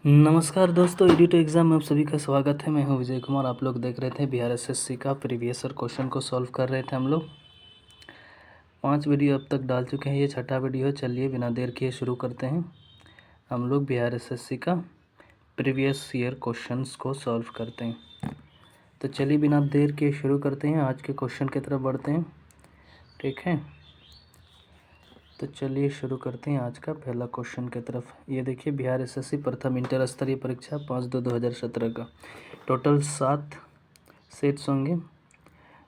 नमस्कार दोस्तों, edit exam में आप सभी का स्वागत है। मैं हूं विजय कुमार। आप लोग देख रहे थे बिहार एसएससी का प्रीवियस ईयर क्वेश्चन को सॉल्व कर रहे थे हम लोग। 5 वीडियो अब तक डाल चुके हैं, ये छठा वीडियो है। चलिए बिना देर किए शुरू करते हैं। हम लोग बिहार एसएससी का प्रीवियस ईयर क्वेश्चंस को सॉल्व करते हैं। तो चलिए बिना देर किए शुरू करते हैं, आज के क्वेश्चन की तरफ बढ़ते हैं। ठीक है, तो चलिए शुरू करते हैं आज का पहला क्वेश्चन की तरफ। ये देखिए, बिहार एसएससी प्रथम इंटर स्तरीय परीक्षा 5/2/2017 का टोटल 7 सेट्स होंगे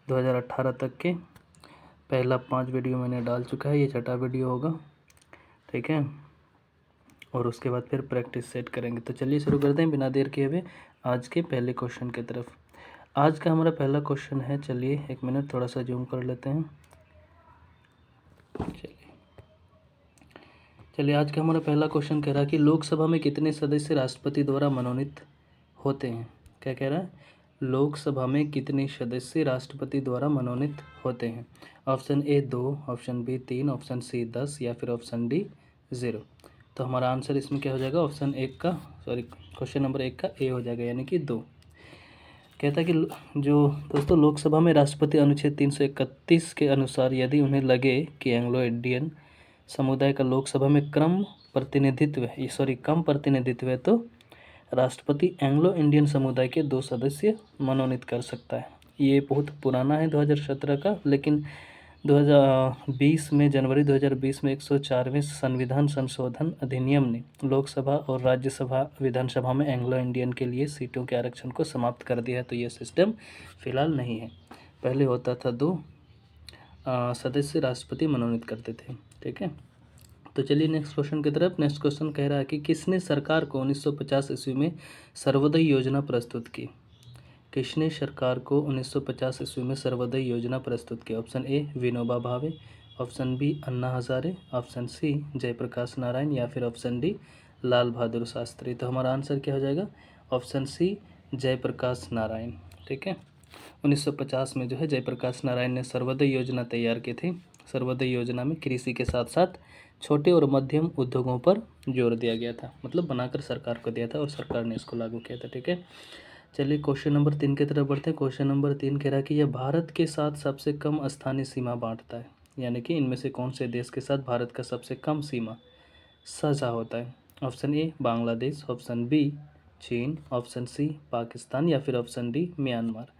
2018 तक के। पहला 5 वीडियो मैंने डाल चुका है, ये छठा वीडियो होगा। ठीक है, और उसके बाद फिर प्रैक्टिस सेट करेंगे। तो चलिए शुरू करते हैं बिना देर किए हुए आज के पहले क्वेश्चन की तरफ। आज का हमारा पहला क्वेश्चन है, चलिए 1 मिनट थोड़ा सा जूम कर लेते हैं। चलिए आज का हमारा पहला क्वेश्चन कह रहा है कि लोकसभा में कितने सदस्य राष्ट्रपति द्वारा मनोनीत होते हैं। क्या कह रहा है, लोकसभा में कितने सदस्य राष्ट्रपति द्वारा मनोनीत होते हैं। Option A 2, option B 3, option C 10 या फिर ऑप्शन डी 0। तो हमारा आंसर इसमें क्या हो जाएगा, ऑप्शन एक का क्वेश्चन नंबर 1 का ए हो जाएगा, यानी कि 2। कहता है कि जो दोस्तों लोकसभा में राष्ट्रपति अनुच्छेद 331 के अनुसार यदि उन्हें लगे कि एंग्लो इंडियन समुदाय का लोकसभा में कम प्रतिनिधित्व है तो राष्ट्रपति एंग्लो इंडियन समुदाय के 2 सदस्य मनोनीत कर सकता है। ये बहुत पुराना है 2017 का, लेकिन 2020 में जनवरी 2020 में 104वें संविधान संशोधन अधिनियम ने लोकसभा और राज्यसभा विधानसभा में एंग्लो इंडियन के लिए सीटों के आरक्षण को समाप्त कर दिया है। तो ये सिस्टम फिलहाल नहीं है। पहले होता था 2 सदस्य राष्ट्रपति मनोनीत करते थे। ठीक है, तो चलिए नेक्स्ट क्वेश्चन की तरफ। नेक्स्ट क्वेश्चन कह रहा है कि किसने सरकार को 1950 ईस्वी में सर्वोदय योजना प्रस्तुत की। किसने सरकार को 1950 ईस्वी में सर्वोदय योजना प्रस्तुत की। ऑप्शन ए Vinoba Bhave, option B Anna Hazare, option C Jayaprakash Narayan या फिर ऑप्शन डी लाल बहादुर शास्त्री। तो हमारा आंसर क्या हो जाएगा, ऑप्शन सी जयप्रकाश नारायण। ठीक है, 1950 में जो है जयप्रकाश नारायण ने सर्वोदय योजना तैयार की थी। सर्वोदय योजना में कृषि के साथ साथ छोटे और मध्यम उद्योगों पर जोर दिया गया था, मतलब बनाकर सरकार को दिया था और सरकार ने इसको लागू किया था। ठीक है, चलिए क्वेश्चन नंबर 3 की तरफ बढ़ते हैं। क्वेश्चन नंबर 3 कह रहा है कि यह भारत के साथ सबसे कम स्थानीय सीमा बांटता है, यानी कि इनमें से कौन से देश के साथ भारत का सबसे कम सीमा साझा होता है। Option A Bangladesh, option B चीन, ऑप्शन सी पाकिस्तान या फिर ऑप्शन डी म्यांमार।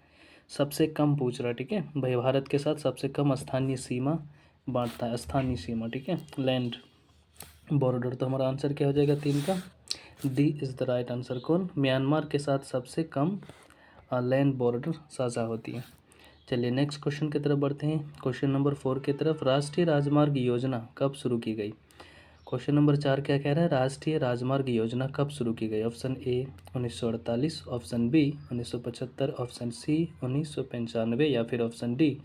सबसे कम पूछ रहा है। ठीक है भाई, भारत के साथ सबसे कम स्थानीय सीमा बांटता है, स्थानीय सीमा। ठीक है, लैंड बॉर्डर। तो हमारा आंसर क्या हो जाएगा 3 का, D is the right answer. कौन, म्यांमार के साथ सबसे कम लैंड बॉर्डर साझा होती है। चलिए नेक्स्ट क्वेश्चन की तरफ बढ़ते हैं। क्वेश्चन नंबर 4 की तरफ। राष्ट्रीय राजमार्ग योजना कब शुरू की गई। क्वेश्चन नंबर 4 क्या कह रहा है, राष्ट्रीय राजमार्ग योजना कब शुरू की गई। Option A 1948, option B 1975, option C 1995 या फिर ऑप्शन डी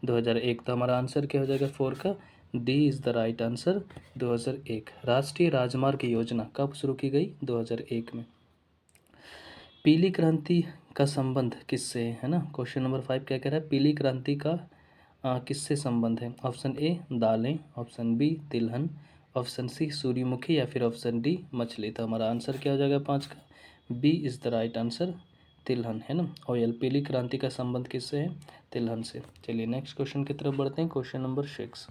2001। तो हमारा आंसर क्या हो जाएगा 4 का, D is the right answer, 2001। राष्ट्रीय राजमार्ग योजना कब शुरू की गई, 2001 में। पीली क्रांति का संबंध किससे है ना। क्वेश्चन नंबर 5 क्या कह रहा है, पीली क्रांति का किससे संबंध है। ऑप्शन ए दालें, ऑप्शन बी तिलहन, ऑप्शन सी सूर्यमुखी या फिर ऑप्शन डी मछली। तो हमारा आंसर क्या हो जाएगा 5 का, B is the right answer, तिलहन है ना। ऑयल, पीली क्रांति का संबंध किससे है, तिलहन से। चलिए नेक्स्ट क्वेश्चन की तरफ बढ़ते हैं। Question number 6।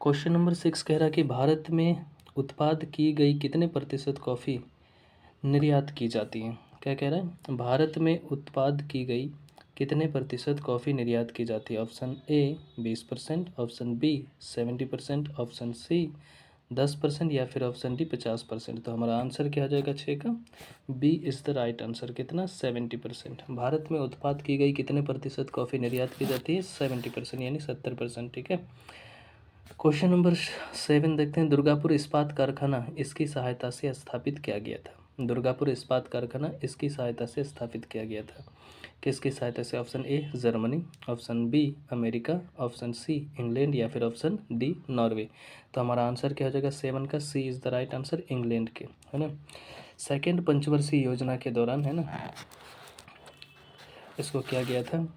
क्वेश्चन नंबर 6 कह रहा है कि भारत में उत्पाद की गई कितने प्रतिशत कॉफ़ी निर्यात की जाती है। क्या कह रहा है, भारत में उत्पाद की गई कितने प्रतिशत कॉफ़ी निर्यात की जाती है। Option A 20%, option B 70%, option C 10% या फिर ऑप्शन डी 50%। तो हमारा आंसर क्या हो जाएगा 6 का, B is the right answer. कितना, 70%। भारत में उत्पाद की गई कितने प्रतिशत कॉफ़ी निर्यात की जाती है, 70%, यानी 70%। ठीक है, क्वेश्चन नंबर 7 देखते हैं। दुर्गापुर इस्पात कारखाना इसकी सहायता से स्थापित किया गया था। दुर्गापुर इस्पात कारखाना इसकी सहायता से स्थापित किया गया था, किसकी सहायता से। Option A Germany, option B America, option C England या फिर ऑप्शन डी नॉर्वे। तो हमारा आंसर क्या हो जाएगा 7 का, C is the right answer, England के, है ना। सेकेंड पंचवर्षीय योजना के दौरान, है ना, इसको किया गया था।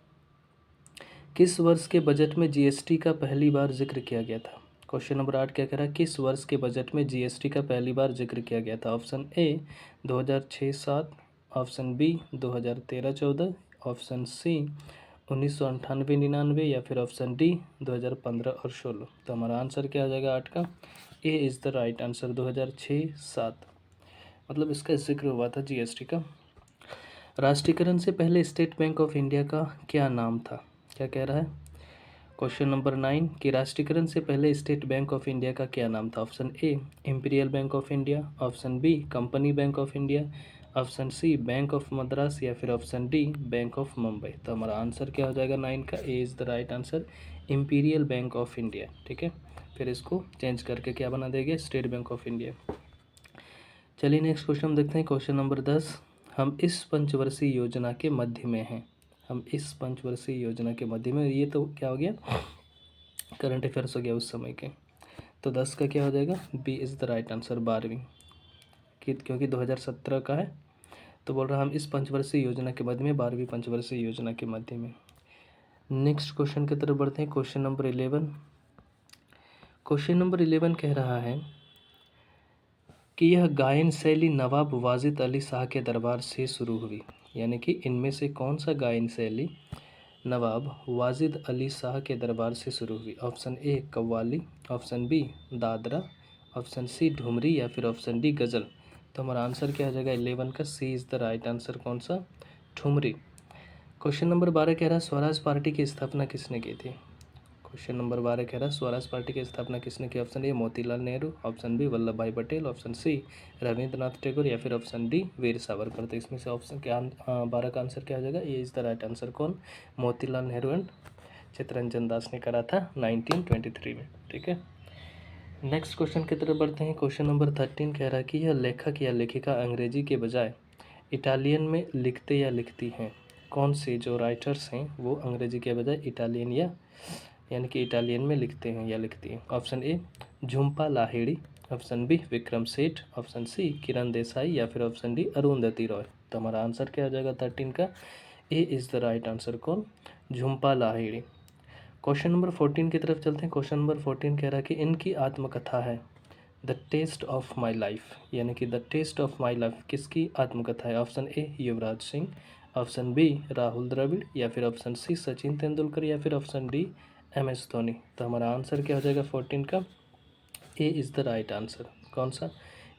किस वर्ष के बजट में जीएसटी का पहली बार जिक्र किया गया था। क्वेश्चन नंबर 8 क्या कह रहा है, किस वर्ष के बजट में जीएसटी का पहली बार जिक्र किया गया था? Option A 2006-07, option B 2013-14, option C 1998-99 या फिर ऑप्शन डी 2015 और 16। तो हमारा आंसर क्या हो जाएगा 8 का? A is the right answer, 2006-07 मतलब इसका जिक्र हुआ था जीएसटी का। राष्ट्रीयकरण से पहले स्टेट बैंक ऑफ इंडिया का क्या नाम था? क्या कह रहा है क्वेश्चन नंबर 9 कि राष्ट्रीयकरण से पहले स्टेट बैंक ऑफ इंडिया का क्या नाम था? Option A Imperial Bank of India, option B Company Bank of India, option C Bank of Madras या फिर option D Bank of Mumbai. तो हमारा आंसर क्या हो जाएगा 9 का? A is the right answer, Imperial Bank of India. ठीक है, फिर इसको चेंज करके क्या बना देंगे? State Bank of India. चलिए नेक्स्ट क्वेश्चन देखते हैं, क्वेश्चन नंबर 10, हम इस पंचवर्षीय योजना के मध्य में हैं। हम इस पंचवर्षीय योजना के मध्य में, ये तो क्या हो गया, करंट अफेयर्स हो गया उस समय के। तो 10 का क्या हो जाएगा? B is the right answer, 12वीं क्योंकि 2017 का है, तो बोल रहा हम इस पंचवर्षीय योजना के मध्य में, 12वीं पंचवर्षीय योजना के मध्य में। नेक्स्ट क्वेश्चन की तरफ बढ़ते हैं, क्वेश्चन नंबर 11। क्वेश्चन नंबर 11 कह रहा है कि यह गायन शैली नवाब वाजिद अली शाह के दरबार से शुरू हुई, यानी कि इनमें से कौन सा गायन शैली नवाब वाजिद अली शाह के दरबार से शुरू हुई? Option A qawwali, option B Dadra, option C thumri या फिर ऑप्शन डी गज़ल। तो हमारा आंसर क्या हो जाएगा 11 का? C is the right answer, कौन सा? ठुमरी। क्वेश्चन नंबर 12 कह रहा है स्वराज पार्टी की स्थापना किसने की थी? क्वेश्चन नंबर 12 कह रहा है स्वराज पार्टी की स्थापना किसने की? Option A Motilal Nehru, option B Vallabh Bhai Patel, option C Rabindranath Tagore या फिर ऑप्शन डी वीर सावरकर। तो इसमें से ऑप्शन क्या 12 का आंसर क्या हो जाएगा? ए इज़ द राइट आंसर, कौन? मोतीलाल नेहरू एंड चित्तरंजन दास ने करा था 1923 में। ठीक है, नेक्स्ट क्वेश्चन की तरफ बढ़ते हैं, क्वेश्चन नंबर 13 कह रहा है कि यह लेखक या लेखिका अंग्रेजी के बजाय इटालियन में लिखते या लिखती हैं? कौन से जो राइटर्स हैं वो अंग्रेजी के बजाय इटालियन यानी कि इटालियन में लिखते हैं या लिखती हैं? Option A Jhumpa Lahiri, option B Vikram Seth, option सी किरण देसाई या फिर ऑप्शन डी अरुंधति रॉय। तो हमारा आंसर क्या हो जाएगा 13 का? A is the right answer, कौन? झुम्पा लाहिड़ी। क्वेश्चन नंबर 14 की तरफ चलते हैं, क्वेश्चन नंबर 14 कह रहा है कि इनकी आत्मकथा है The Test of My Life, यानी कि The Test of My Life किसकी आत्मकथा है? Option A Yuvraj Singh, option B Rahul Dravid या फिर ऑप्शन सी सचिन तेंदुलकर या फिर ऑप्शन डी MS धोनी। तो हमारा आंसर क्या हो जाएगा 14 का? A is the right answer, कौन सा?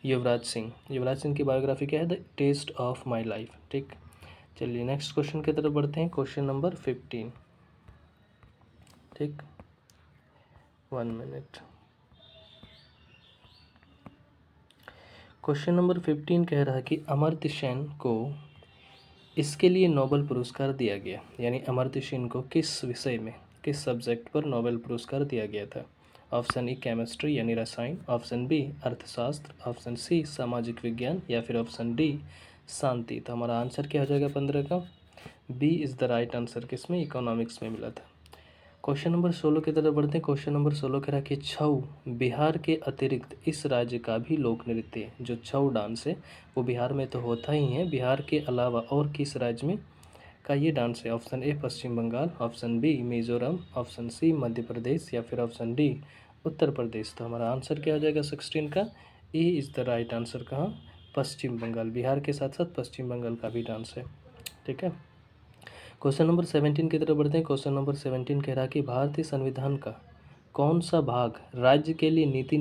युवराज सिंह। युवराज सिंह की बायोग्राफी क्या है? The Test of My Life. ठीक, चलिए नेक्स्ट क्वेश्चन की तरफ बढ़ते हैं, क्वेश्चन नंबर 15। ठीक, 1 मिनट। क्वेश्चन नंबर 15 कह रहा है कि अमर्त्य सेन को इसके लिए नोबेल पुरस्कार दिया गया, यानी अमर्त्य सेन को किस विषय में, किस सब्जेक्ट पर नोबेल पुरस्कार दिया गया था? ऑप्शन ए केमिस्ट्री यानी रसायन, ऑप्शन बी अर्थशास्त्र, ऑप्शन सी सामाजिक विज्ञान या फिर ऑप्शन डी शांति। तो हमारा आंसर क्या हो जाएगा 15 का? B is the right answer, किसमें? इकोनॉमिक्स में मिला था। क्वेश्चन नंबर 16 की तरफ बढ़ते हैं, क्वेश्चन नंबर 16 कह रहा है कि छऊ बिहार के अतिरिक्त इस राज्य का भी लोक नृत्य है। जो छऊ डांस है वो बिहार में तो होता ही है, बिहार के अलावा और किस राज्य में का ये डांस है? Option A Paschim Bengal, option B Mizoram, option C Madhya Pradesh या फिर ऑप्शन डी उत्तर प्रदेश। तो हमारा आंसर क्या हो जाएगा 16 का? A is the right answer, कहाँ? पश्चिम बंगाल। बिहार के साथ साथ पश्चिम बंगाल का भी डांस है। ठीक है, क्वेश्चन नंबर 17 की तरफ बढ़ते हैं, क्वेश्चन नंबर 17 कह रहा है कि भारतीय संविधान का कौन सा भाग राज्य के लिए नीति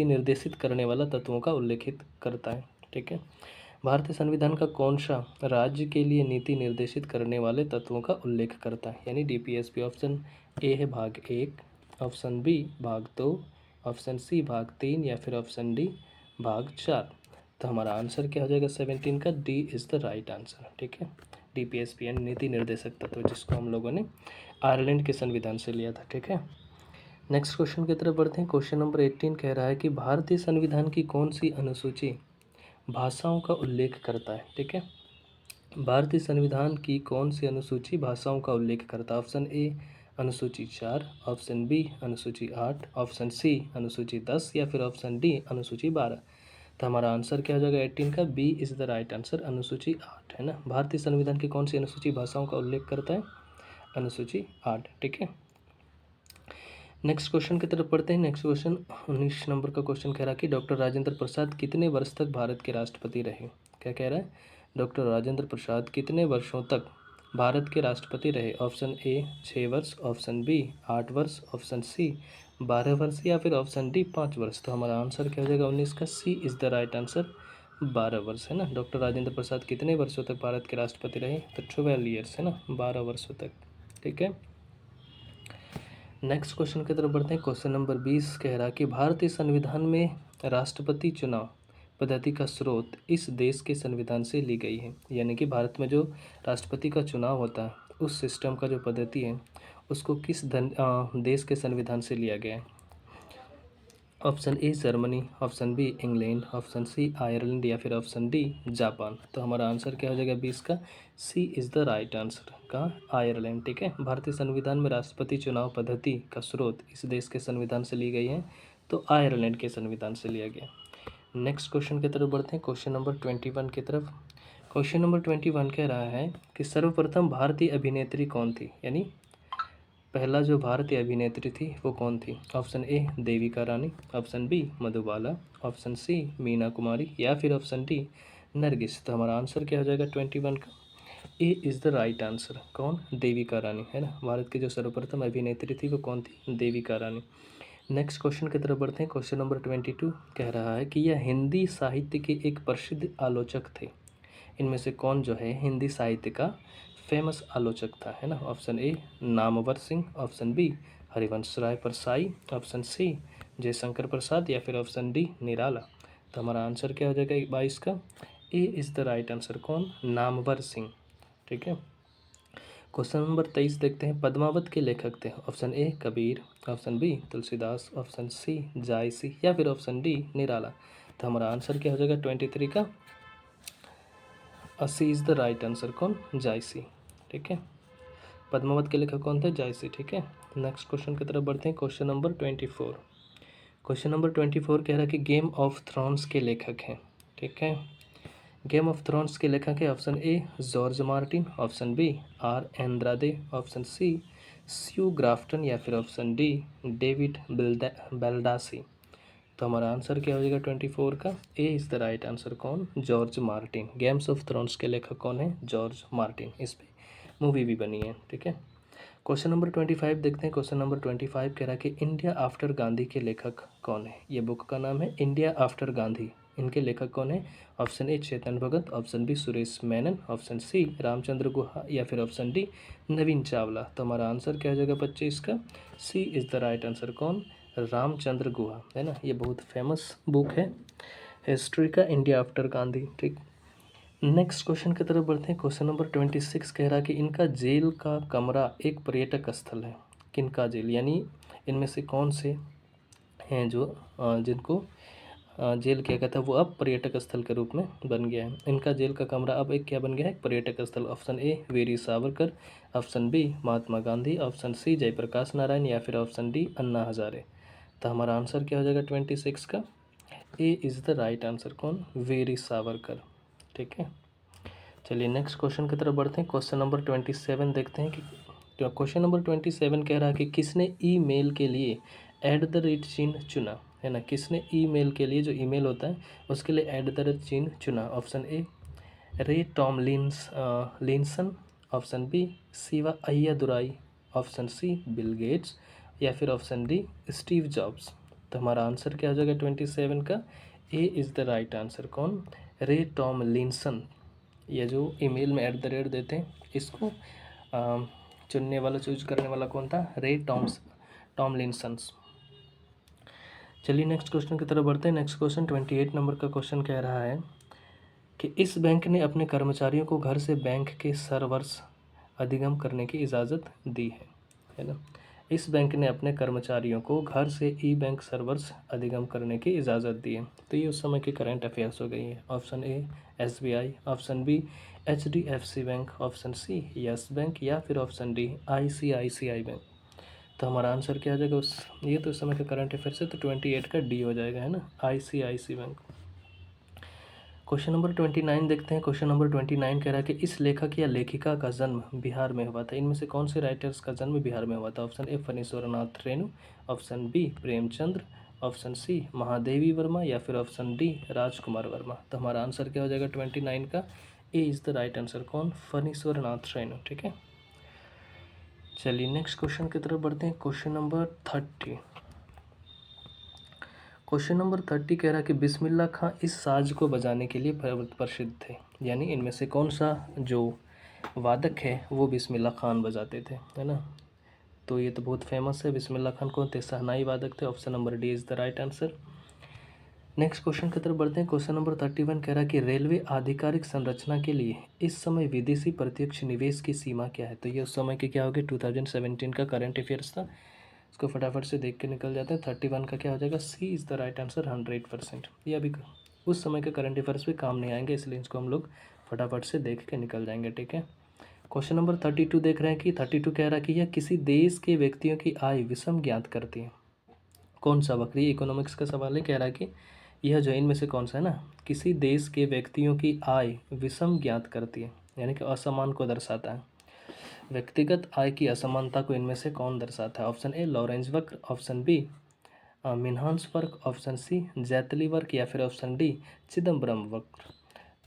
निर्देशित करने वाला तत्वों का उल्लेखित करता है? ठीक है, भारतीय संविधान का कौन सा राज्य के लिए नीति निर्देशित करने वाले तत्वों का उल्लेख करता है, यानी DPSP? ऑप्शन ए है भाग 1, ऑप्शन बी भाग 2, ऑप्शन सी भाग 3 या फिर ऑप्शन डी भाग 4। तो हमारा आंसर क्या हो जाएगा 17 का? D is the right answer. ठीक है, DPSP यानी नीति निर्देशक तत्व, जिसको हम लोगों ने आयरलैंड के संविधान से लिया था। ठीक है, नेक्स्ट क्वेश्चन की तरफ बढ़ते हैं, क्वेश्चन नंबर 18 कह रहा है कि भारतीय संविधान की कौन सी अनुसूची भाषाओं का उल्लेख करता है? ठीक है, भारतीय संविधान की कौन सी अनुसूची भाषाओं का उल्लेख करता है? ऑप्शन ए अनुसूची 4, ऑप्शन बी अनुसूची 8, ऑप्शन सी अनुसूची 10 या फिर ऑप्शन डी अनुसूची 12। तो हमारा आंसर क्या हो जाएगा 18 का? B is the right answer, अनुसूची 8 है ना। भारतीय संविधान की कौन सी अनुसूची भाषाओं का उल्लेख करता है? अनुसूची 8। ठीक है, नेक्स्ट क्वेश्चन की तरफ पढ़ते हैं। नेक्स्ट क्वेश्चन 19 नंबर का क्वेश्चन कह रहा है कि डॉक्टर राजेंद्र प्रसाद कितने वर्ष तक भारत के राष्ट्रपति रहे। क्या कह रहा है, डॉक्टर राजेंद्र प्रसाद कितने वर्षों तक भारत के राष्ट्रपति रहे। ऑप्शन ए 6 वर्ष, ऑप्शन बी 8 वर्ष, ऑप्शन सी 12 वर्ष या फिर ऑप्शन डी 5 वर्ष। तो हमारा आंसर क्या हो जाएगा 19 का, C is the right answer, 12 वर्ष है ना। डॉक्टर राजेंद्र प्रसाद कितने वर्षों तक भारत के राष्ट्रपति रहे, तो 12 ईयर्स है ना, 12 वर्षों तक। ठीक है, नेक्स्ट क्वेश्चन की तरफ बढ़ते हैं। क्वेश्चन नंबर 20 कह रहा है कि भारतीय संविधान में राष्ट्रपति चुनाव पद्धति का स्रोत इस देश के संविधान से ली गई है। यानी कि भारत में जो राष्ट्रपति का चुनाव होता है उस सिस्टम का जो पद्धति है उसको किस देश के संविधान से लिया गया है। Option A Germany, option B England, option C Ireland या फिर ऑप्शन डी जापान। तो हमारा आंसर क्या हो जाएगा 20 का, C is the right answer, कहाँ, आयरलैंड। ठीक है, भारतीय संविधान में राष्ट्रपति चुनाव पद्धति का स्रोत इस देश के संविधान से ली गई है, तो आयरलैंड के संविधान से लिया गया। नेक्स्ट क्वेश्चन की तरफ बढ़ते हैं, क्वेश्चन नंबर 21 की तरफ। क्वेश्चन नंबर 21 कह रहा है कि सर्वप्रथम भारतीय अभिनेत्री कौन थी, यानी पहला जो भारतीय अभिनेत्री थी वो कौन थी। Option A Devika Rani, option B Madhubala, option C Meena Kumari या फिर ऑप्शन डी नरगिस। तो हमारा आंसर क्या हो जाएगा 21 का, A is the right answer, कौन, देविका रानी है ना। भारत की जो सर्वप्रथम अभिनेत्री थी वो कौन थी, देविका रानी। नेक्स्ट क्वेश्चन की तरफ बढ़ते हैं। क्वेश्चन नंबर 22 कह रहा है कि यह हिंदी साहित्य के एक प्रसिद्ध आलोचक थे। इनमें से कौन जो है हिंदी साहित्य का फेमस आलोचक था, है ना। Option A Namvar Singh, option B Harivansh Rai Parsai, option C Jaishankar Prasad या फिर ऑप्शन डी निराला। तो हमारा आंसर क्या हो जाएगा 22 का, A is the right answer, कौन, नामवर सिंह। ठीक है, क्वेश्चन नंबर 23 देखते हैं। पद्मावत के लेखक थे। Option A Kabir, option B Tulsidas, option C Jayasi या फिर ऑप्शन डी निराला। तो हमारा आंसर क्या हो जाएगा 23 का, C is the right answer, कौन, जायसी। ठीक है, पद्मावत के लेखक कौन थे, जायसी। ठीक है, नेक्स्ट क्वेश्चन की तरफ बढ़ते हैं। Question number 24। क्वेश्चन नंबर 24 कह रहा है कि गेम ऑफ थ्रोन्स के लेखक हैं। ठीक है, गेम ऑफ थ्रोन्स के लेखक है। Option A George Martin, option B R Andrade, option C Sue Grafton या फिर ऑप्शन डी डेविड बेल्डासी। तो हमारा आंसर क्या हो जाएगा 24 का, A is the right answer, कौन, George Martin. Games of thrones के लेखक कौन है, जॉर्ज मार्टिन। इस पर मूवी भी बनी है। ठीक है, क्वेश्चन नंबर 25 देखते हैं। क्वेश्चन नंबर 25 कह रहा है कि इंडिया आफ्टर गांधी के लेखक कौन है। ये बुक का नाम है इंडिया आफ्टर गांधी। इनके लेखक कौन है। Option A Chetan Bhagat, option B Suresh Menon, option C Ramachandra Guha या फिर ऑप्शन डी नवीन चावला। तो हमारा आंसर क्या हो जाएगा 25 का, C is the right answer, कौन, रामचंद्र गुहा, है ना। ये बहुत फेमस बुक है हिस्ट्री का, इंडिया आफ्टर गांधी। ठीक, नेक्स्ट क्वेश्चन की तरफ बढ़ते हैं। क्वेश्चन नंबर 26 कह रहा है कि इनका जेल का कमरा एक पर्यटक स्थल है। किनका जेल, यानी इनमें से कौन से हैं जो जिनको जेल किया गया था वो अब पर्यटक स्थल के रूप में बन गया है। इनका जेल का कमरा अब एक क्या बन गया है, पर्यटक स्थल। Option A Veer Savarkar, option B Mahatma Gandhi, option C Jayaprakash Narayan या फिर ऑप्शन डी अन्ना हजारे। तो हमारा आंसर क्या हो जाएगा 26 का, A is the right answer, कौन, वीर सावरकर। ठीक है, चलिए नेक्स्ट क्वेश्चन की तरफ बढ़ते हैं। क्वेश्चन नंबर 27 देखते हैं कि क्वेश्चन नंबर 27 कह रहा है कि किसने ईमेल के लिए @ चिन्ह चुना, है ना। किसने ईमेल के लिए, जो ईमेल होता है उसके लिए @ चिन्ह चुना। Option A Ray Linson, option B Shiva Ayyadurai, option C Bill Gates या फिर ऑप्शन डी स्टीव जॉब्स। तो हमारा आंसर क्या हो जाएगा 27 का, A is the right answer, कौन, रे टॉमलिंसन। ये जो ईमेल में @ देते हैं इसको चुनने वाला, चूज करने वाला कौन था, रे टॉमलिंसन्स। चलिए नेक्स्ट क्वेश्चन की तरफ बढ़ते हैं। नेक्स्ट क्वेश्चन 28 नंबर का क्वेश्चन कह रहा है कि इस बैंक ने अपने कर्मचारियों को घर से बैंक के सर्वर्स अधिगम करने की इजाज़त दी है ना। इस बैंक ने अपने कर्मचारियों को घर से ई बैंक सर्वर्स अधिगम करने की इजाज़त दी है। तो ये उस समय की करंट अफेयर्स हो गई है। Option A SBI, option B HDFC bank, option C Yes Bank या फिर ऑप्शन डी ICICI बैंक। तो हमारा आंसर क्या आ जाएगा ये तो उस समय का करंट अफेयर्स है, तो 28 का डी हो जाएगा, है ना, ICICI बैंक। क्वेश्चन नंबर 29 देखते हैं। क्वेश्चन नंबर 29 कह रहा है कि इस लेखक या लेखिका का जन्म बिहार में हुआ था। इनमें से कौन से राइटर्स का जन्म बिहार में हुआ था? Option A Phanishwar Nath Renu, option B Premchandra, option C Mahadevi Varma या फिर ऑप्शन डी राजकुमार वर्मा। तो हमारा आंसर क्या हो जाएगा 29 का? A is the right answer. कौन? फणीश्वर नाथ रेणु। ठीक है, चलिए नेक्स्ट क्वेश्चन की तरफ बढ़ते हैं। Question number 30। क्वेश्चन नंबर 30 कह रहा है कि बिस्मिल्लाह खां इस साज को बजाने के लिए प्रसिद्ध थे। यानी इनमें से कौन सा जो वादक है वो बिस्मिल्लाह खान बजाते थे, है ना? तो ये तो बहुत फेमस है। बिस्मिल्लाह खान कौन थे? शहनाई वादक थे। Option number D is the right answer. Next question की तरफ बढ़ते हैं। क्वेश्चन नंबर 31 कह रहा है कि रेलवे आधिकारिक संरचना के लिए इस समय विदेशी प्रत्यक्ष निवेश की सीमा क्या है? तो ये उस समय के क्या हो गए? 2017 का करंट अफेयर्स था। इसको फटाफट से देख के निकल जाते हैं। 31 का क्या हो जाएगा? सी इज़ द राइट आंसर 100%। ये अभी उस समय के करंट अफेयर्स पे काम नहीं आएंगे, इसलिए इसको हम लोग फटाफट से देख के निकल जाएंगे। ठीक है, क्वेश्चन नंबर 32 देख रहे हैं कि 32 कह रहा है कि यह किसी देश के व्यक्तियों की आय विषम ज्ञात करती है। कौन सा वक्री? इकोनॉमिक्स का सवाल है। कह रहा है कि यह जो इनमें से कौन सा है ना, किसी देश के व्यक्तियों की आय विषम ज्ञात करती है, यानी कि असमान को दर्शाता है। व्यक्तिगत आय की असमानता को इनमें से कौन दर्शाता है? ऑप्शन ए लॉरेंज वक्र, ऑप्शन बी मिन्हास वक्र, ऑप्शन सी जैतली वक्र या फिर ऑप्शन डी चिदम्बरम वक्र।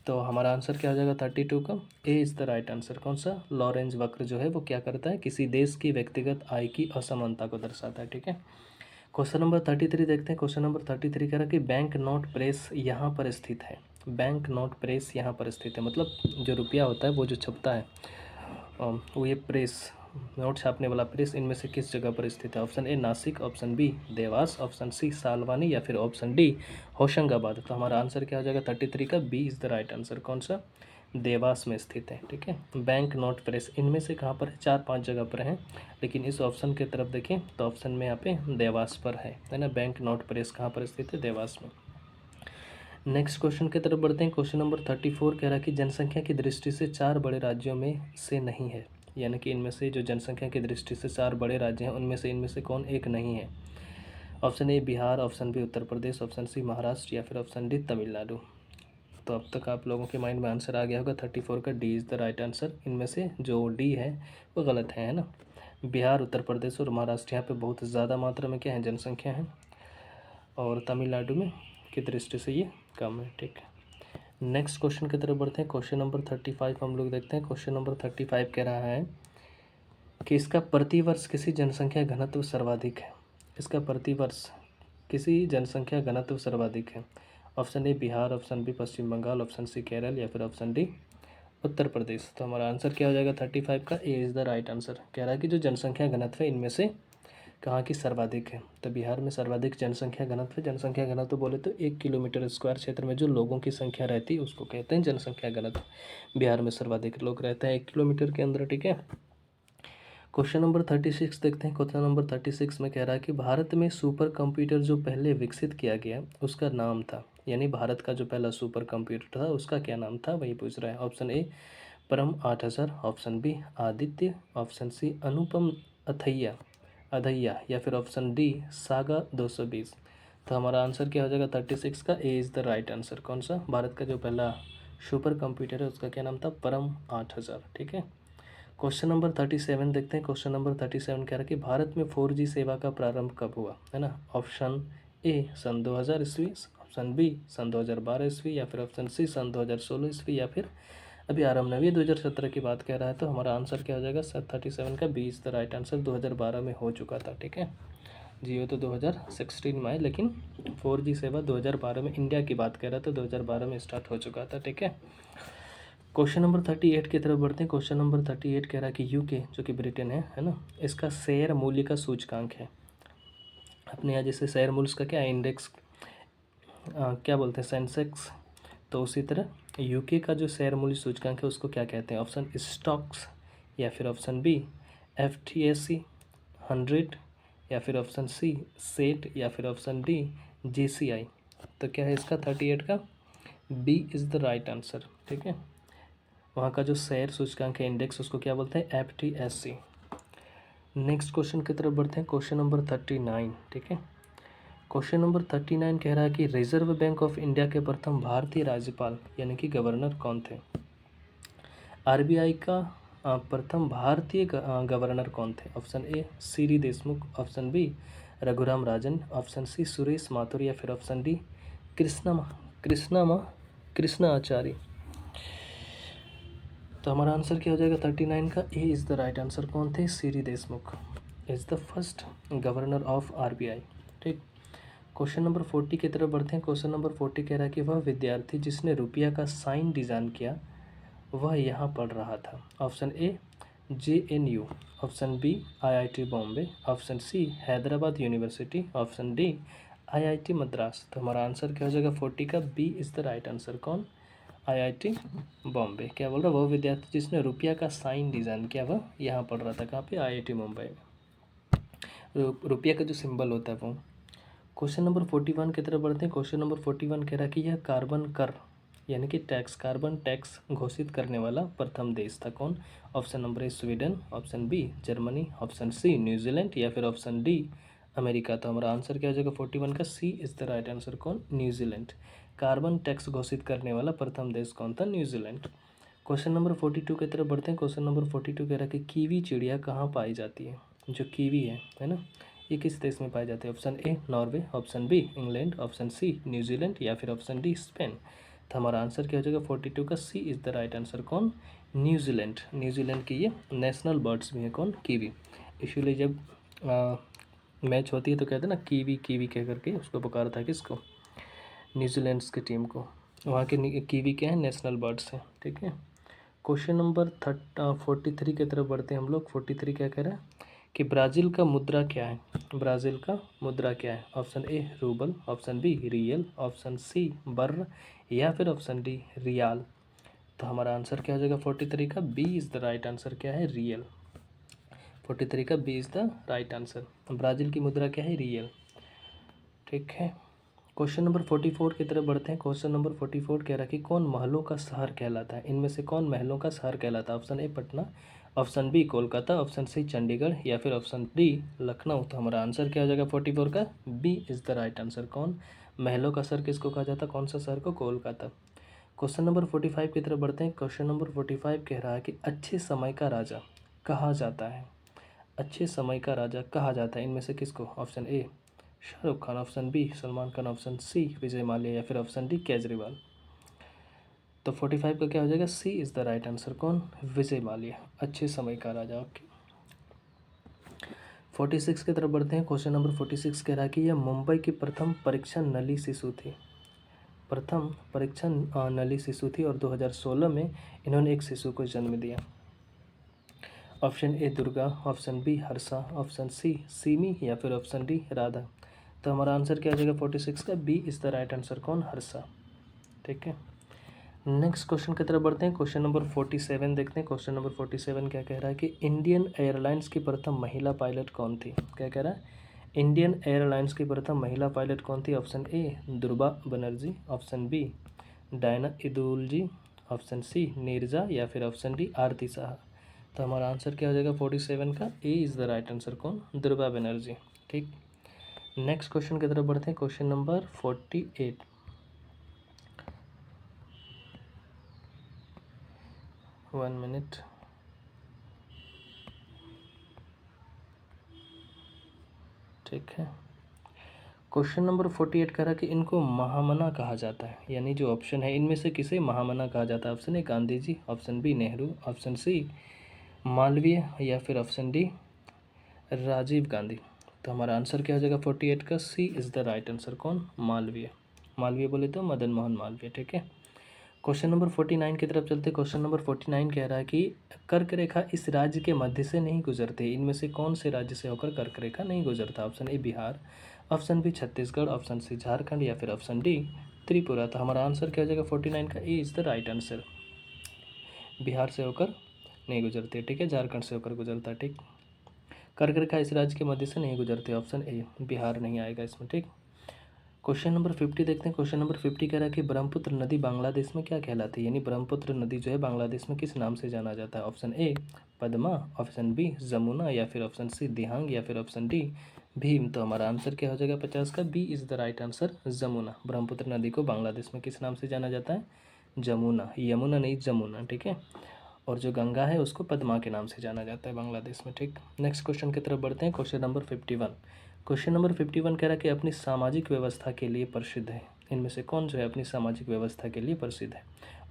तो हमारा आंसर क्या हो जाएगा 32 का? A is the right answer. कौन सा? लॉरेंज वक्र जो है वो क्या करता है? किसी देश की व्यक्तिगत आय की असमानता को दर्शाता है। ठीक है, क्वेश्चन नंबर 33 देखते हैं। क्वेश्चन नंबर 33 कह रहा है कि बैंक नोट प्रेस यहाँ पर स्थित है। बैंक नोट प्रेस यहाँ पर स्थित है, मतलब जो रुपया होता है वो जो छपता है वो ये प्रेस, नोट छापने वाला प्रेस इनमें से किस जगह पर स्थित है? Option A Nashik, option B Dewas, option C Salwani या फिर ऑप्शन डी होशंगाबाद। तो हमारा आंसर क्या हो जाएगा 33 का? B is the right answer. कौन सा? देवास में स्थित है। ठीक है, बैंक नोट प्रेस इनमें से कहाँ पर है? 4-5 जगह पर हैं, लेकिन इस ऑप्शन की तरफ देखें तो ऑप्शन में यहाँ पे देवास पर है ना? बैंक नोट प्रेस कहाँ पर स्थित है? देवास में। नेक्स्ट क्वेश्चन की तरफ बढ़ते हैं। क्वेश्चन नंबर 34 कह रहा है कि जनसंख्या की दृष्टि से 4 बड़े राज्यों में से नहीं है, यानी कि इनमें से जो जनसंख्या की दृष्टि से 4 बड़े राज्य हैं उनमें से कौन एक नहीं है? Option A Bihar, option B Uttar Pradesh, option C Maharashtra या फिर ऑप्शन डी तमिलनाडु। तो अब तक आप लोगों के माइंड में आंसर आ गया होगा 34 का? D is the right answer. इनमें से जो डी है वो गलत है ना? बिहार, उत्तर प्रदेश और महाराष्ट्र यहाँ पे बहुत ज़्यादा मात्रा में क्या है? जनसंख्या है, और तमिलनाडु में की दृष्टि से ये कम है। ठीक है, नेक्स्ट क्वेश्चन की तरफ बढ़ते हैं। क्वेश्चन नंबर 35 हम लोग देखते हैं। क्वेश्चन नंबर 35 कह रहा है कि इसका प्रतिवर्ष किसी जनसंख्या घनत्व सर्वाधिक है। इसका प्रतिवर्ष किसी जनसंख्या घनत्व सर्वाधिक है। Option A Bihar, option B Paschim Bengal, option C Kerala या फिर ऑप्शन डी उत्तर प्रदेश। तो हमारा आंसर क्या हो जाएगा 35 का? A is the right answer. कह रहा है कि जो जनसंख्या घनत्व है इनमें से कहाँ की सर्वाधिक है? तो बिहार में सर्वाधिक जनसंख्या घनत्व है। जनसंख्या घनत्व बोले तो 1 किलोमीटर स्क्वायर क्षेत्र में जो लोगों की संख्या रहती है उसको कहते हैं जनसंख्या घनत्व। बिहार में सर्वाधिक लोग रहते हैं 1 किलोमीटर के अंदर। ठीक है, क्वेश्चन नंबर 36 देखते हैं। क्वेश्चन नंबर 36 में कह रहा है कि भारत में सुपर कंप्यूटर जो पहले विकसित किया गया उसका नाम था, यानी भारत का जो पहला सुपर कंप्यूटर था उसका क्या नाम था, वही पूछ रहा है। Option A Param 8000, option B Aditya, option C Anupam अधैया या फिर ऑप्शन डी सागा 220। तो हमारा आंसर क्या हो जाएगा 36 का? A is the right answer. कौन सा? भारत का जो पहला सुपर कंप्यूटर है उसका क्या नाम था? परम 8000। ठीक है, क्वेश्चन नंबर 37 देखते हैं। क्वेश्चन नंबर 37 कह रहा है कि भारत में 4G सेवा का प्रारंभ कब हुआ, है ना? ऑप्शन ए सन 2000 ईस्वी, ऑप्शन बी सन 2012 ईस्वी या फिर ऑप्शन सी सन 2016 ईस्वी या फिर अभी आरंभ नवी 2017 की बात कह रहा है। तो हमारा आंसर क्या हो जाएगा 37 का? B is the right answer. 2012 में हो चुका था। ठीक है, जियो तो 2016 में आए, लेकिन 4G सेवा 2012 में, इंडिया की बात कर रहा था, 2012 में स्टार्ट हो चुका था। ठीक है, क्वेश्चन नंबर 38 की तरफ बढ़ते हैं। क्वेश्चन नंबर 38 कह रहा है कि यूके जो कि ब्रिटेन है ना, इसका शेयर मूल्य का सूचकांक है। अपने यहाँ जैसे शेयर मूल्य का क्या है? इंडेक्स क्या बोलते हैं? सेंसेक्स। तो उसी तरह यूके का जो शेयर मूल्य सूचकांक है उसको क्या कहते हैं? ऑप्शन स्टॉक्स या फिर ऑप्शन बी FTSE 100 या फिर ऑप्शन सी सेट या फिर ऑप्शन डी JCI। तो क्या है इसका 38 का? B is the right answer. ठीक है, वहाँ का जो शेयर सूचकांक है इंडेक्स उसको क्या बोलते हैं? FTSE। नेक्स्ट क्वेश्चन की तरफ बढ़ते हैं। Question number 39। ठीक है, क्वेश्चन नंबर 39 कह रहा है कि रिजर्व बैंक ऑफ इंडिया के प्रथम भारतीय राज्यपाल यानी कि गवर्नर कौन थे। आरबीआई का प्रथम भारतीय गवर्नर कौन थे। Option A Siri Deshmukh, option B Raghuram Rajan, option C Suresh Mathur या फिर ऑप्शन डी कृष्णा आचार्य। तो हमारा आंसर क्या हो जाएगा 39 का, A is the right answer. कौन थे? सीरी Deshmukh is the first governor of RBI. ठीक, क्वेश्चन नंबर 40 की तरफ बढ़ते हैं। क्वेश्चन नंबर 40 कह रहा है कि वह विद्यार्थी जिसने रुपया का साइन डिज़ाइन किया वह यहाँ पढ़ रहा था। Option A JNU, option B IIT Bombay, option C Hyderabad University, option D IIT Madras. तो हमारा आंसर क्या हो जाएगा 40 का, B is the right answer. कौन? IIT बॉम्बे। क्या बोल रहा है? वह विद्यार्थी जिसने रुपया का साइन डिज़ाइन किया वह यहाँ पढ़ रहा था। कहाँ पे? IIT मुंबई में। रुपया का जो सिंबल होता है वो। क्वेश्चन नंबर 41 की तरफ बढ़ते हैं। क्वेश्चन नंबर 41 कह रहा है कि यह कार्बन कर यानी कि कार्बन टैक्स घोषित करने वाला प्रथम देश था। कौन? Option number A Sweden, option B Germany, option C New Zealand या फिर ऑप्शन डी अमेरिका। तो हमारा आंसर क्या हो जाएगा 41 का, C is the right answer. कौन? न्यूजीलैंड। कार्बन टैक्स घोषित करने वाला प्रथम देश कौन था? न्यूजीलैंड। क्वेश्चन नंबर 42 की तरफ बढ़ते हैं। क्वेश्चन नंबर 42 कह रहा है कि कीवी चिड़िया कहाँ पाई जाती है। जो कीवी है ना, ये किस देश में पाई जाती है। Option A Norway, option B England, option C New Zealand या फिर ऑप्शन डी स्पेन। तो हमारा आंसर क्या हो जाएगा 42 का, C is the right answer. कौन? न्यूजीलैंड। न्यूजीलैंड की ये नेशनल बर्ड्स भी हैं। कौन? कीवी। इसीलिए जब मैच होती है तो कहते हैं ना कीवी कीवी कह करके उसको पुकारता है। किसको? न्यूजीलैंड की टीम को। वहाँ के कीवी क्या है? नेशनल बर्ड्स हैं। ठीक है। क्वेश्चन नंबर 43 की तरफ बढ़ते हैं हम लोग। 43 क्या कह रहा है कि ब्राज़ील का मुद्रा क्या है। ब्राज़ील का मुद्रा क्या है। Option A rouble, option B real, option C बर्र या फिर ऑप्शन डी रियाल। तो हमारा आंसर क्या हो जाएगा 43 का, B is the right answer. क्या है? रियल। 43 का B is the right answer. Brazil की मुद्रा क्या है? रियल। ठीक है। क्वेश्चन नंबर 44 की तरफ बढ़ते हैं। क्वेश्चन नंबर 44 कह रहा है कि कौन महलों का शहर कहलाता है। इनमें से कौन महलों का शहर कहलाता है। Option A Patna, option B Kolkata, option C Chandigarh या फिर ऑप्शन डी लखनऊ। तो हमारा आंसर क्या हो जाएगा 44 का, B is the right answer. कौन? महलों का शहर किसको कहा जाता है? कौन सा शहर को? कोलकाता। क्वेश्चन नंबर 45 की तरफ बढ़ते हैं। क्वेश्चन नंबर 45 कह रहा है कि अच्छे समय का राजा कहा जाता है। अच्छे समय का राजा कहा जाता है इनमें से किसको। Option A Shahrukh Khan, option B Salman Khan, option C Vijay Mallya या फिर ऑप्शन डी केजरीवाल। तो 45 का क्या हो जाएगा, सी इज़ द राइट आंसर। कौन? विजय माल्या, अच्छे समय का राजा। ओके। 46 की तरफ बढ़ते हैं। क्वेश्चन नंबर 46 कह रहा है कि यह मुंबई की प्रथम परीक्षा नली शिशु थी। प्रथम परीक्षा नली शिशु थी और 2016 में इन्होंने एक शिशु को जन्म दिया। Option A Durga, option B Harsha, option C Seemi या फिर ऑप्शन डी राधा। तो हमारा आंसर क्या हो जाएगा 46 का, B is the right answer. कौन? हर्षा। ठीक है। नेक्स्ट क्वेश्चन की तरफ बढ़ते हैं। क्वेश्चन नंबर 47 देखते हैं। क्वेश्चन नंबर 47 क्या कह रहा है कि इंडियन एयरलाइंस की प्रथम महिला पायलट कौन थी। क्या कह रहा है? इंडियन एयरलाइंस की प्रथम महिला पायलट कौन थी। Option A Durba Banerjee, option B Diana Edulji, option C Neerja या फिर ऑप्शन डी आरती शाह। तो हमारा आंसर क्या हो जाएगा 47 का, A is the right answer. कौन? दुर्गा बनर्जी। ठीक। नेक्स्ट क्वेश्चन की तरफ बढ़ते हैं। Question number 48। 1 मिनट। ठीक है। क्वेश्चन नंबर 48 कह रहा है कि इनको महामना कहा जाता है, यानी जो ऑप्शन है इनमें से किसे महामना कहा जाता है। Option A Gandhi ji, option B Nehru, option C Malviya या फिर ऑप्शन डी राजीव गांधी। तो हमारा आंसर क्या हो जाएगा 48 का, C is the right answer. कौन? मालवीय। मालवीय बोले तो मदन मोहन मालवीय। ठीक है। क्वेश्चन नंबर 49 की तरफ चलते। क्वेश्चन नंबर 49 कह रहा है कि कर्क रेखा इस राज्य के मध्य से नहीं गुजरती। इनमें से कौन से राज्य से होकर कर्क रेखा नहीं गुजरता। Option A Bihar, option B Chhattisgarh, option C Jharkhand या फिर ऑप्शन डी त्रिपुरा। तो हमारा आंसर क्या हो जाएगा 49 का, A is the right answer. Bihar से होकर नहीं गुजरती। ठीक है। झारखंड से होकर गुजरता है। ठीक। कर्क रेखा इस राज्य के मध्य से नहीं गुजरती। ऑप्शन ए बिहार नहीं आएगा इसमें। ठीक। क्वेश्चन नंबर 50 देखते हैं। क्वेश्चन नंबर 50 कह रहा है कि ब्रह्मपुत्र नदी बांग्लादेश में क्या कहलाती है, यानी ब्रह्मपुत्र नदी जो है बांग्लादेश में किस नाम से जाना जाता है। Option A Padma, option B Jamuna या फिर ऑप्शन सी दिहांग या फिर ऑप्शन डी भीम, तो हमारा आंसर क्या हो जाएगा 50 का? B is the right answer Jamuna. Brahmaputra नदी को बांग्लादेश में किस नाम से जाना जाता है? जमुना, यमुना नहीं जमुना, ठीक है। और जो गंगा है उसको पद्मा के नाम से जाना जाता है बांग्लादेश में, ठीक। नेक्स्ट क्वेश्चन की तरफ बढ़ते हैं। Question number 51। क्वेश्चन नंबर 51 कह रहा है कि अपनी सामाजिक व्यवस्था के लिए प्रसिद्ध है। इनमें से कौन जो है अपनी सामाजिक व्यवस्था के लिए प्रसिद्ध है?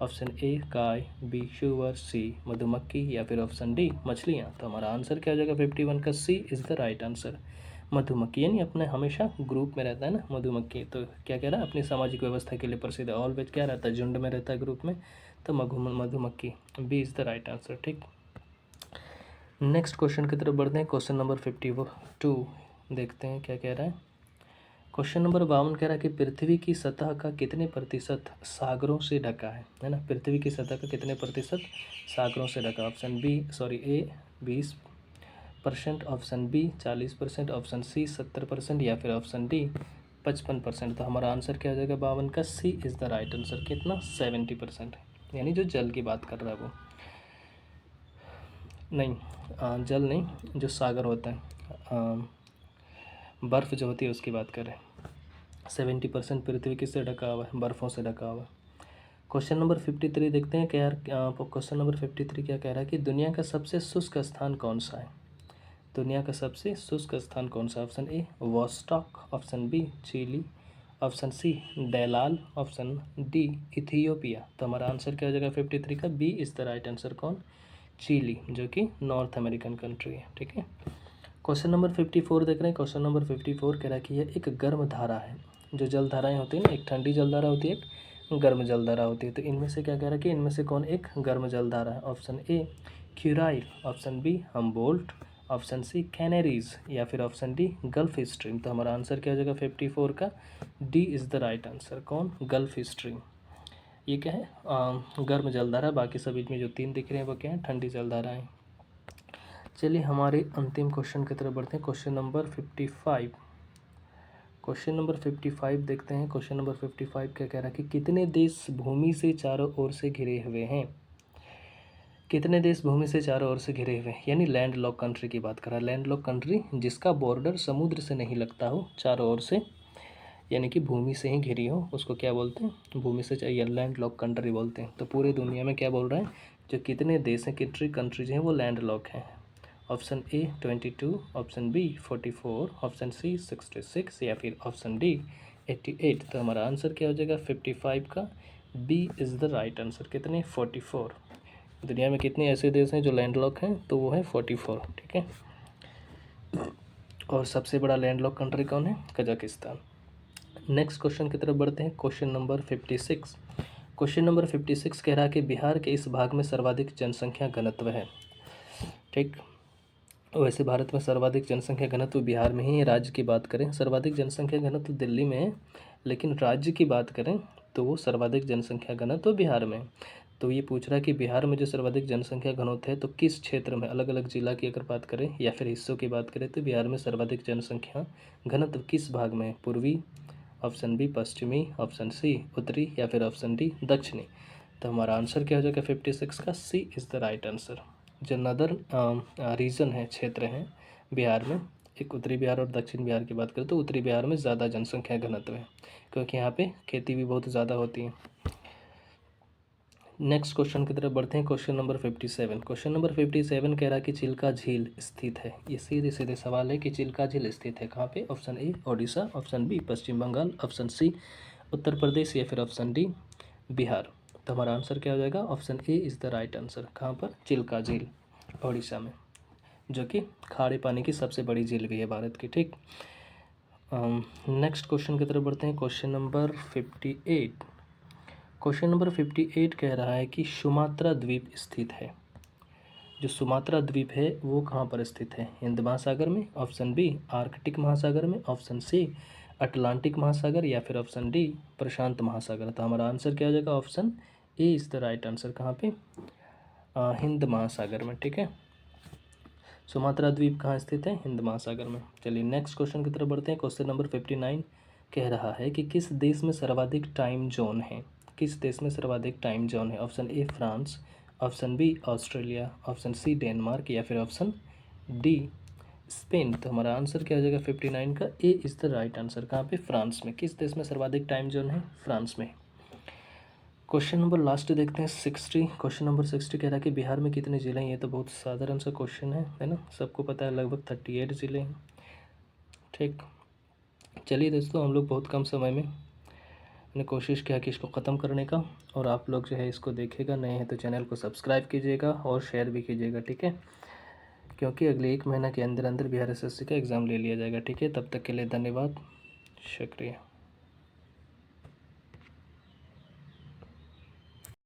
ऑप्शन ए गाय, बी शुअर, सी मधुमक्खी या फिर ऑप्शन डी मछलियाँ। तो हमारा आंसर क्या हो जाएगा 51 का? C is the right answer, मधुमक्खी। यानी अपने हमेशा ग्रुप में रहता है ना मधुमक्खी। तो क्या कह रहा है? अपनी सामाजिक व्यवस्था के लिए प्रसिद्ध है। ऑलवेज क्या रहता है? झुंड में रहता है, ग्रुप में। तो मधुमक्खी, B is the right answer, ठीक। नेक्स्ट क्वेश्चन की तरफ बढ़ते हैं। क्वेश्चन नंबर 52 देखते हैं क्या कह रहा है। क्वेश्चन नंबर 52 कह रहा है कि पृथ्वी की सतह का कितने प्रतिशत सागरों से ढका है ना? पृथ्वी की सतह का कितने प्रतिशत सागरों से ढका? Option A 20%, option B 40%, option C 70% या फिर ऑप्शन डी 55%। तो हमारा आंसर क्या हो जाएगा 52 का? C is the right answer. कितना? 70%, यानी जो जल की बात कर रहा है वो नहीं, जल नहीं, जो सागर होता है, बर्फ़ जो होती है उसकी बात करें। 70% पृथ्वी किससे ढका हुआ है? बर्फ़ों से ढका हुआ है। क्वेश्चन नंबर 53 देखते हैं क्या यार। क्वेश्चन नंबर 53 क्या कह रहा है कि दुनिया का सबसे शुष्क स्थान कौन सा है? दुनिया का सबसे शुष्क स्थान कौन सा? Option A Vostok, option B Chile, option C Dallol, option D Ethiopia. तो हमारा आंसर क्या हो जाएगा 53 का? B is the right answer. कौन? चिली, जो कि नॉर्थ अमेरिकन कंट्री है, ठीक है। क्वेश्चन नंबर 54 देख रहे हैं। क्वेश्चन नंबर 54 कह रहा है कि यह एक गर्म धारा है। जो जल धाराएँ होती हैं ना, एक ठंडी जल धारा होती है, एक गर्म जल धारा होती है। तो इनमें से क्या कह रहा है कि इनमें से कौन एक गर्म जल धारा है? Option A Kurile, option B Humboldt, option C Canaries या फिर ऑप्शन डी गल्फ स्ट्रीम। तो हमारा आंसर क्या हो जाएगा 54 का? D is the right answer. कौन? Gulf Stream. ये क्या है? गर्म जलधारा। बाकी सभी में जो 3 दिख रहे हैं वो क्या है? ठंडी जलधाराएँ। चलिए हमारे अंतिम क्वेश्चन की तरफ बढ़ते हैं। Question number 55। क्वेश्चन नंबर 55 देखते हैं। क्वेश्चन नंबर 55 क्या कह रहा है कि कितने देश भूमि से चारों ओर से घिरे हुए हैं? कितने देश भूमि से चारों ओर से घिरे हुए हैं? यानी लैंड लॉक कंट्री की बात कर रहा है। लैंड लॉक कंट्री जिसका बॉर्डर समुद्र से नहीं लगता हो चारों ओर से, यानी कि भूमि से ही घिरी हो, उसको क्या बोलते हैं? भूमि से चाहिए लैंड लॉक कंट्री बोलते हैं। तो पूरी दुनिया में क्या बोल रहा है? जो कितने देश हैं, कितनी कंट्रीज हैं वो लैंड लॉक हैं? Option A 22, option B 44, option C 66 या फिर ऑप्शन डी 88। तो हमारा आंसर क्या हो जाएगा 55 का? B is the right answer. कितने? 44। दुनिया में कितने ऐसे देश हैं जो लैंड लॉक हैं? तो वो है 44, ठीक है। और सबसे बड़ा लैंड लॉक कंट्री कौन है? कजाकिस्तान। नेक्स्ट क्वेश्चन की तरफ बढ़ते हैं। Question number 56। क्वेश्चन नंबर 56 कह रहा है कि बिहार के इस भाग में सर्वाधिक जनसंख्या घनत्व है, ठीक। वैसे भारत में सर्वाधिक जनसंख्या घनत्व बिहार में ही है। राज्य की बात करें सर्वाधिक जनसंख्या घनत्व दिल्ली में है, लेकिन राज्य की बात करें तो वो सर्वाधिक जनसंख्या घनत्व बिहार में है। तो ये पूछ रहा है कि बिहार में जो सर्वाधिक जनसंख्या घनत्व है तो किस क्षेत्र में, अलग अलग जिला की अगर बात करें या फिर हिस्सों की बात करें तो बिहार में सर्वाधिक जनसंख्या घनत्व किस भाग में है? पूर्वी, ऑप्शन बी पश्चिमी, ऑप्शन सी उत्तरी या फिर ऑप्शन डी दक्षिणी। तो हमारा आंसर क्या हो जाएगा 56 का? C is the right answer. जो नदर रीजन है, क्षेत्र हैं बिहार में, एक उत्तरी बिहार और दक्षिण बिहार की बात करें तो उत्तरी बिहार में ज़्यादा जनसंख्या घनत्व है, क्योंकि यहाँ पे खेती भी बहुत ज़्यादा होती है। नेक्स्ट क्वेश्चन की तरफ बढ़ते हैं। Question number 57। क्वेश्चन नंबर 57 कह रहा है कि चिल्का झील स्थित है। ये सीधे सीधे सवाल है कि चिल्का झील स्थित है कहाँ पे? Option A Odisha, option B Paschim Bengal, option C Uttar Pradesh या फिर ऑप्शन डी बिहार। तो हमारा आंसर क्या हो जाएगा? Option A is the right answer. कहाँ पर? चिल्का झील, ओडिशा में, जो कि खारे पानी की सबसे बड़ी झील भी है भारत की, ठीक। नेक्स्ट क्वेश्चन की तरफ बढ़ते हैं। Question number 58। क्वेश्चन नंबर 58 कह रहा है कि सुमात्रा द्वीप स्थित है। जो सुमात्रा द्वीप है वो कहाँ पर स्थित है? हिंद महासागर में, ऑप्शन बी आर्कटिक महासागर में, ऑप्शन सी अटलांटिक महासागर या फिर ऑप्शन डी प्रशांत महासागर। तो हमारा आंसर क्या हो जाएगा? Option A is the right answer. कहाँ पे? हिंद महासागर में, ठीक है। सुमात्रा द्वीप कहाँ स्थित है? हिंद महासागर में। चलिए नेक्स्ट क्वेश्चन की तरफ बढ़ते हैं। क्वेश्चन नंबर 59 कह रहा है कि किस देश में सर्वाधिक टाइम जोन है? किस देश में सर्वाधिक टाइम जोन है? Option A France, option B Australia, option C Denmark या फिर ऑप्शन डी स्पेन। तो हमारा आंसर क्या हो जाएगा 59 का, A is the right answer. कहाँ पे? फ्रांस में। किस देश में सर्वाधिक टाइम जोन है? फ्रांस में। क्वेश्चन नंबर लास्ट देखते हैं 60। क्वेश्चन नंबर 60 कह रहा है कि बिहार में कितने ज़िले हैं? ये तो बहुत साधारण सा क्वेश्चन है ना, सबको पता है, लगभग 38 ज़िले हैं। ठीक, चलिए दोस्तों, हम लोग बहुत कम समय में मैंने कोशिश किया कि इसको ख़त्म करने का, और आप लोग जो है इसको देखेगा, नए हैं तो चैनल को सब्सक्राइब कीजिएगा और शेयर भी कीजिएगा, ठीक है, क्योंकि अगले 1 महीना के अंदर अंदर बिहार एसएससी का एग्ज़ाम ले लिया जाएगा, ठीक है। तब तक के लिए धन्यवाद, शुक्रिया।